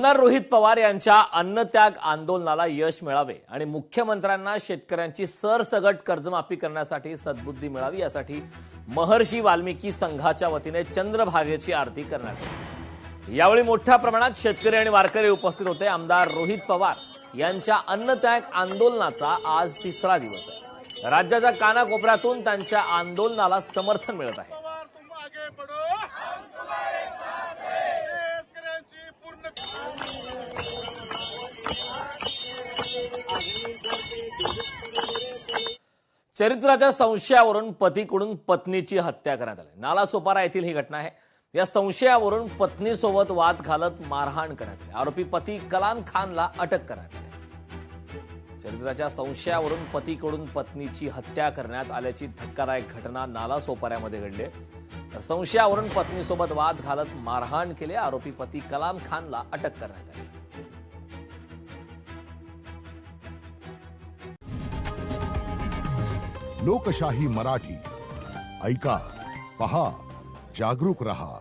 आमदार रोहित पवार यांच्या अन्नत्याग आंदोलनाला यश मिळावे आणि मुख्यमंत्र्यांना शेतकऱ्यांची सरसगट कर्जमाफी करण्यासाठी सद्बुद्धी मिळावी यासाठी महर्षी वाल्मिकी संघाच्या वतीने चंद्रभागेची आरती करण्यात आली। यावेळी मोठ्या प्रमाणात शेतकरी आणि वारकरी उपस्थित होते। आमदार रोहित पवार यांच्या अन्नत्याग आंदोलनाचा आज तिसरा दिवस आहे। राज्याच्या कानाकोपऱ्यातून त्यांच्या आंदोलनाला समर्थन मिळत आहे। चरित्राच्या संशयावरून पतीकडून पत्नीची हत्या करण्यात आली। नालासोपारा येथील ही घटना आहे। या संशयावरून पत्नीसोबत वाद घालत मारहाण करण्यात आली। आरोपी पती कलाम खानला अटक करण्यात आली। चरित्राच्या संशयावरून पतीकडून पत्नीची हत्या करण्यात आल्याची धक्कादायक घटना नालासोपाऱ्यामध्ये घडली। तर संशयावरून पत्नीसोबत वाद घालत मारहाण केले। आरोपी पती कलाम खानला अटक करण्यात आली। लोकशाही मराठी ऐका, पहा, जागरूक रहा।